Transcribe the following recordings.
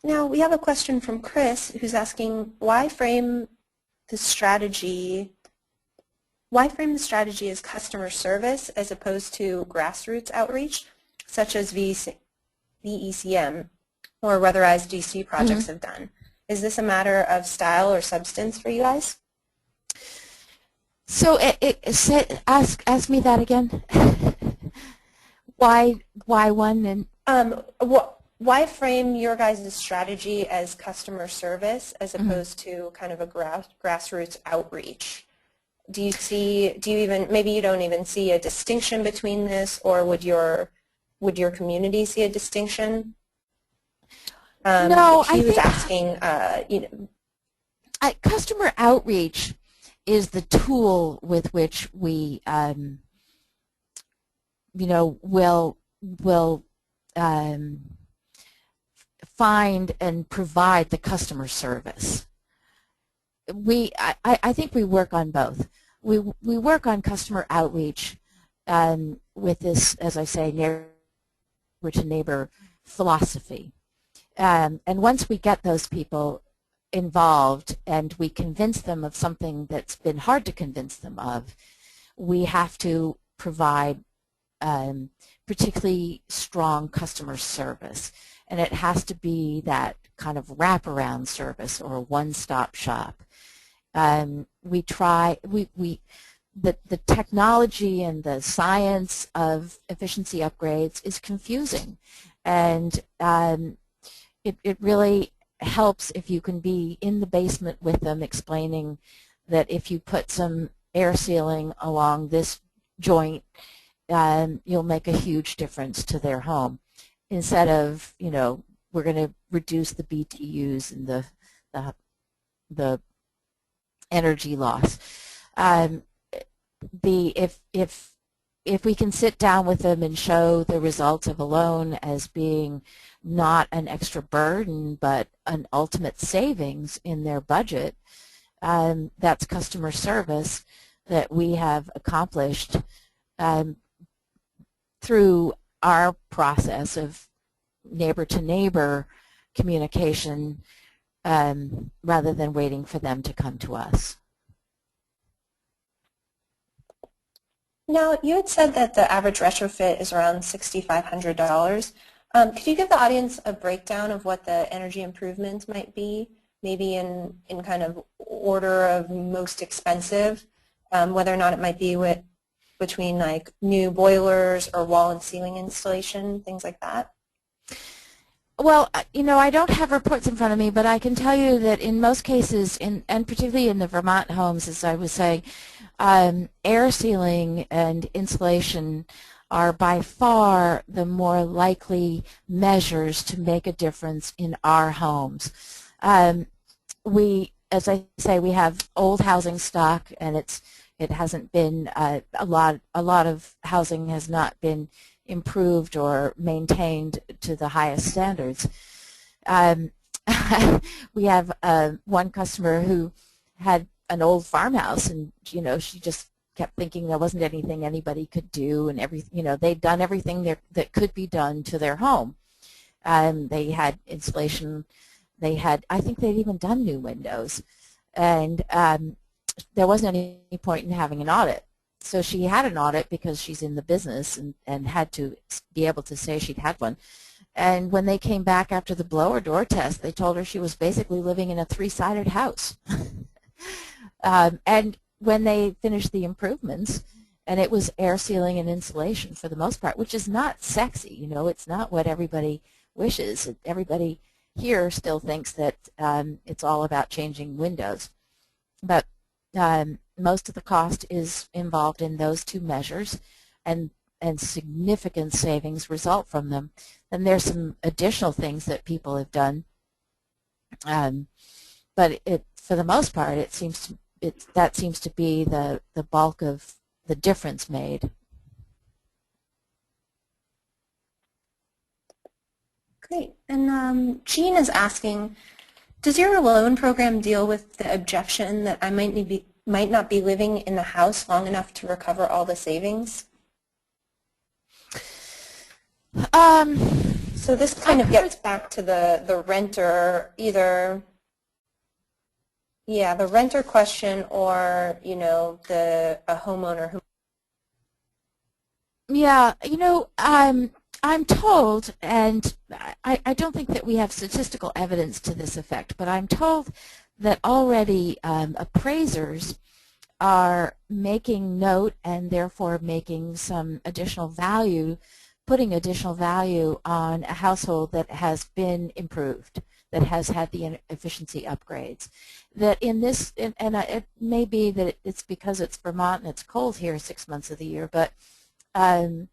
Now we have a question from Chris who's asking, why frame the strategy as customer service as opposed to grassroots outreach, such as VECM or weatherized DC projects have done? Is this a matter of style or substance for you guys? So ask me that again. Why one and why frame your guys' strategy as customer service as opposed to kind of a grassroots outreach? Maybe you don't even see a distinction between this, or would your community see a distinction? No, he was asking, customer outreach is the tool with which we, will find and provide the customer service. I think we work on both. We work on customer outreach with this, as I say, neighbor to neighbor philosophy. And once we get those people involved and we convince them of something that's been hard to convince them of, we have to provide particularly strong customer service. And it has to be that kind of wraparound service or a one-stop shop. The technology and the science of efficiency upgrades is confusing, and it really helps if you can be in the basement with them explaining that if you put some air sealing along this joint, you'll make a huge difference to their home, instead of, we're going to reduce the BTUs and the energy loss. If we can sit down with them and show the results of a loan as being not an extra burden but an ultimate savings in their budget, that's customer service that we have accomplished through our process of neighbor-to-neighbor communication rather than waiting for them to come to us. Now, you had said that the average retrofit is around $6,500. Could you give the audience a breakdown of what the energy improvements might be, maybe in kind of order of most expensive, whether or not it might be between like new boilers or wall and ceiling installation, things like that? Well, I don't have reports in front of me, but I can tell you that in most cases, and particularly in the Vermont homes, as I was saying, air sealing and insulation are by far the more likely measures to make a difference in our homes. As I say, we have old housing stock, and it hasn't been a lot of housing has not been improved or maintained to the highest standards. We have one customer who had an old farmhouse, and she just kept thinking there wasn't anything anybody could do, and they'd done everything that could be done to their home. They had insulation. I think they'd even done new windows, and there wasn't any point in having an audit. So she had an audit because she's in the business and had to be able to say she'd had one. And when they came back after the blower door test, they told her she was basically living in a three-sided house. And when they finished the improvements, and it was air sealing and insulation for the most part, which is not sexy, it's not what everybody wishes. Everybody here still thinks that it's all about changing windows. But most of the cost is involved in those two measures, and significant savings result from them. And there's some additional things that people have done, but for the most part, that seems to be the bulk of the difference made. Great. And Jean is asking, does your loan program deal with the objection that I might not be living in the house long enough to recover all the savings? So this kind of gets back to the renter, either, yeah, the renter question, or, you know, a homeowner who. Yeah, you know, I'm told, and I don't think that we have statistical evidence to this effect, but I'm told that already appraisers are making note and therefore making some additional value, putting additional value on a household that has been improved, that has had the efficiency upgrades. That in this, and it may be that it's because it's Vermont and it's cold here 6 months of the year, but um,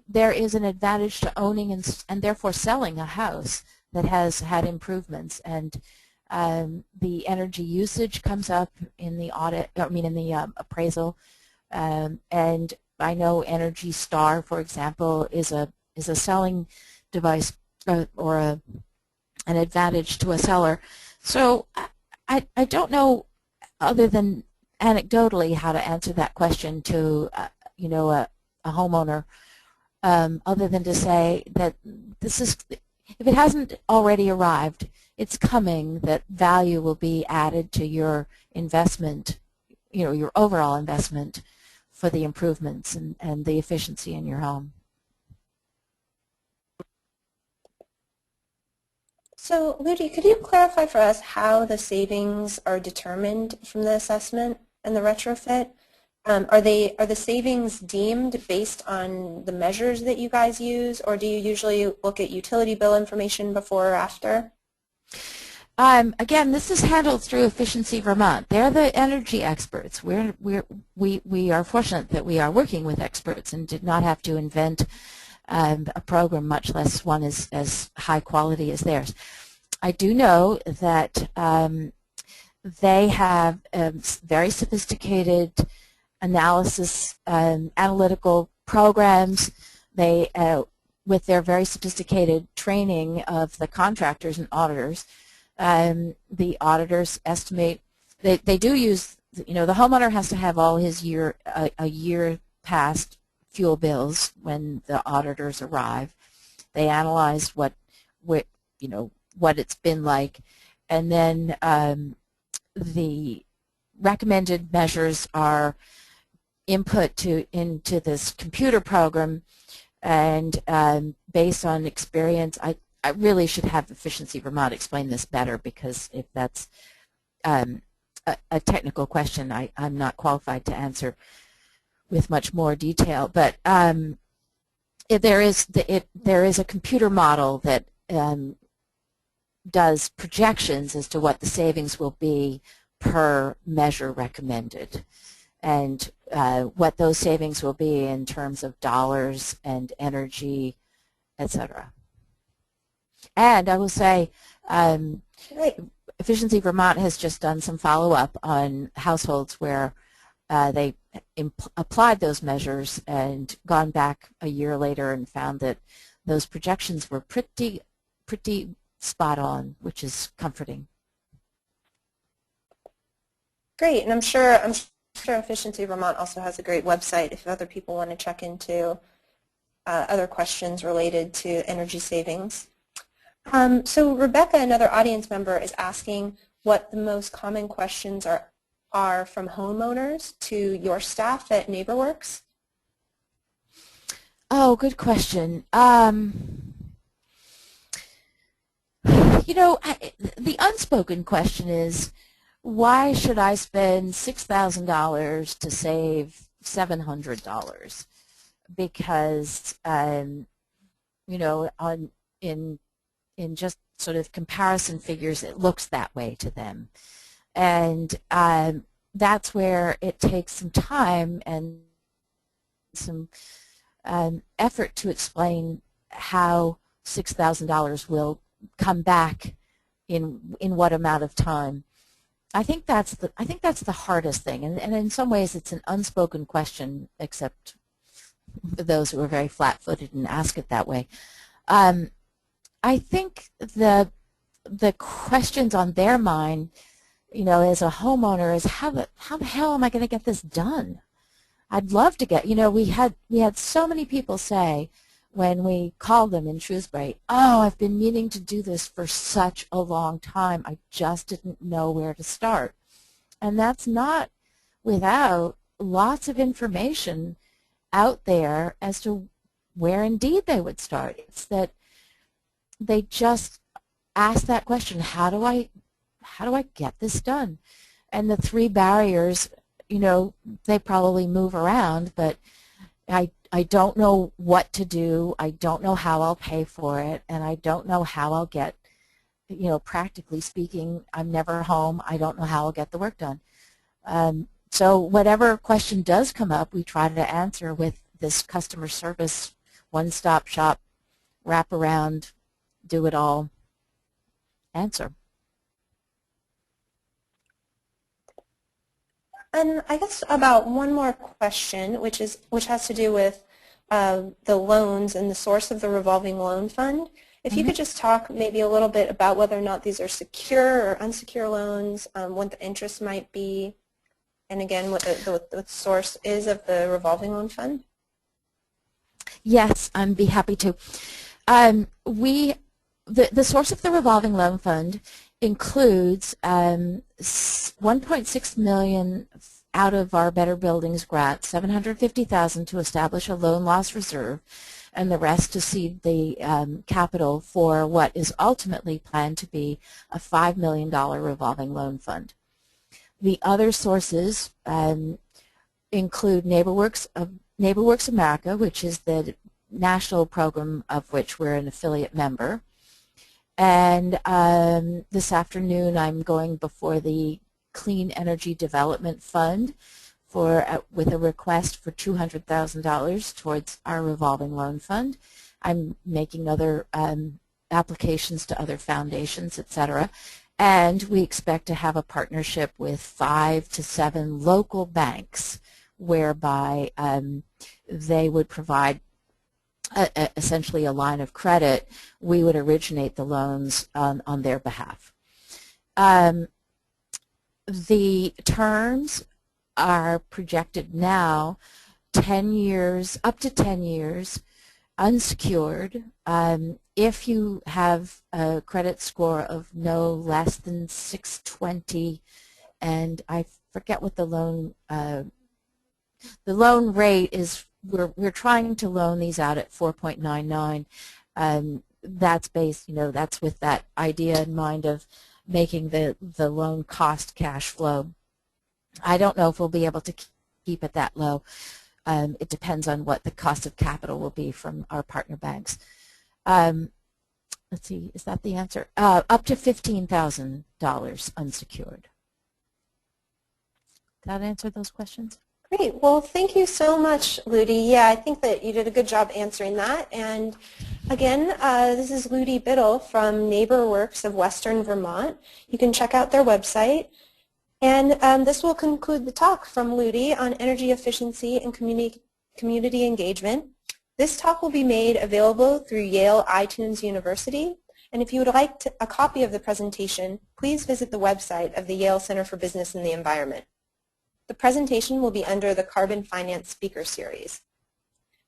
there is an advantage to owning and therefore selling a house that has had improvements, and the energy usage comes up in the audit, I mean in the appraisal, and I know Energy Star, for example, is a selling device or an advantage to a seller. So I don't know, other than anecdotally, how to answer that question to you know, a homeowner, other than to say that this is, if it hasn't already arrived, it's coming, that value will be added to your investment, you know, your overall investment for the improvements and the efficiency in your home. So, Ludi, could you clarify for us how the savings are determined from the assessment and the retrofit? Are the savings deemed based on the measures that you guys use, or do you usually look at utility bill information before or after? Again, this is handled through Efficiency Vermont. They're the energy experts. We are fortunate that we are working with experts and did not have to invent a program, much less one as high quality as theirs. I do know that they have very sophisticated analysis, analytical programs. They, with their very sophisticated training of the contractors and auditors, the auditors estimate, they do use, you know, the homeowner has to have all his a year past fuel bills when the auditors arrive. They analyze what you know, what it's been like, and then the recommended measures are input into this computer program, and based on experience, I really should have Efficiency Vermont explain this better, because if that's a technical question, I'm not qualified to answer with much more detail. But there is a computer model that does projections as to what the savings will be per measure recommended, and what those savings will be in terms of dollars and energy, etc. And I will say, Efficiency Vermont has just done some follow-up on households where they applied those measures and gone back a year later and found that those projections were pretty spot on, which is comforting. Great, and I'm sure Efficiency Vermont also has a great website if other people want to check into other questions related to energy savings. So Rebecca, another audience member, is asking what the most common questions are from homeowners to your staff at NeighborWorks. Oh, good question. You know, the unspoken question is, why should I spend $6,000 to save $700? Because you know, in just sort of comparison figures, it looks that way to them, and that's where it takes some time and some effort to explain how $6,000 will come back in what amount of time. I think that's the hardest thing, and in some ways it's an unspoken question, except for those who are very flat-footed and ask it that way. I think the questions on their mind, you know, as a homeowner, is how the hell am I going to get this done? I'd love to get, you know, we had so many people say, when we call them in Shrewsbury, oh, I've been meaning to do this for such a long time. I just didn't know where to start. And that's not without lots of information out there as to where indeed they would start. It's that they just ask that question, how do I get this done? And the three barriers, you know, they probably move around, but I don't know what to do, I don't know how I'll pay for it, and I don't know how I'll get, you know, practically speaking, I'm never home, I don't know how I'll get the work done. So whatever question does come up, we try to answer with this customer service, one-stop shop, wrap around, do it all answer. And I guess about one more question, which has to do with the loans and the source of the revolving loan fund. If you could just talk maybe a little bit about whether or not these are secure or unsecure loans, what the interest might be, and again what the source is of the revolving loan fund. Yes, I'd be happy to. The source of the revolving loan fund includes 1.6 million out of our Better Buildings grant, 750,000 to establish a loan loss reserve, and the rest to seed the capital for what is ultimately planned to be a $5 million revolving loan fund. The other sources include NeighborWorks America, which is the national program of which we're an affiliate member. And this afternoon I'm going before the Clean Energy Development Fund with a request for $200,000 towards our revolving loan fund. I'm making other applications to other foundations, etc. And we expect to have a partnership with 5 to 7 local banks whereby they would provide essentially a line of credit. We would originate the loans on their behalf. The terms are projected now 10 years, up to 10 years, unsecured. If you have a credit score of no less than 620, and I forget what the loan rate is. We're trying to loan these out at 4.99. That's based, you know, that's with that idea in mind of making the loan cost cash flow. I don't know if we'll be able to keep it that low. It depends on what the cost of capital will be from our partner banks. Let's see, is that the answer? Up to $15,000 unsecured. Did that answer those questions? Great. Well, thank you so much, Ludi. Yeah, I think that you did a good job answering that. And again, this is Ludi Biddle from NeighborWorks of Western Vermont. You can check out their website. And this will conclude the talk from Ludi on energy efficiency and community engagement. This talk will be made available through Yale iTunes University. And if you would like a copy of the presentation, please visit the website of the Yale Center for Business and the Environment. The presentation will be under the Carbon Finance Speaker Series.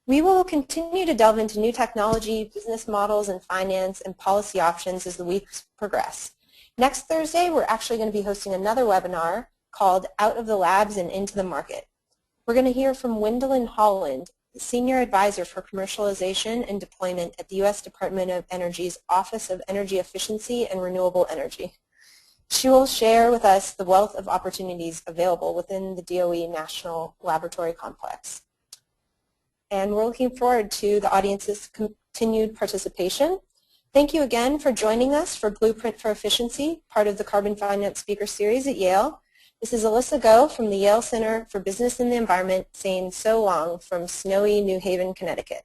We will continue to delve into new technology, business models, and finance and policy options as the weeks progress. Next Thursday, we're actually going to be hosting another webinar called Out of the Labs and Into the Market. We're going to hear from Wendelin Holland, Senior Advisor for Commercialization and Deployment at the U.S. Department of Energy's Office of Energy Efficiency and Renewable Energy. She will share with us the wealth of opportunities available within the DOE National Laboratory Complex. And we're looking forward to the audience's continued participation. Thank you again for joining us for Blueprint for Efficiency, part of the Carbon Finance Speaker Series at Yale. This is Alyssa Go from the Yale Center for Business and the Environment saying so long from snowy New Haven, Connecticut.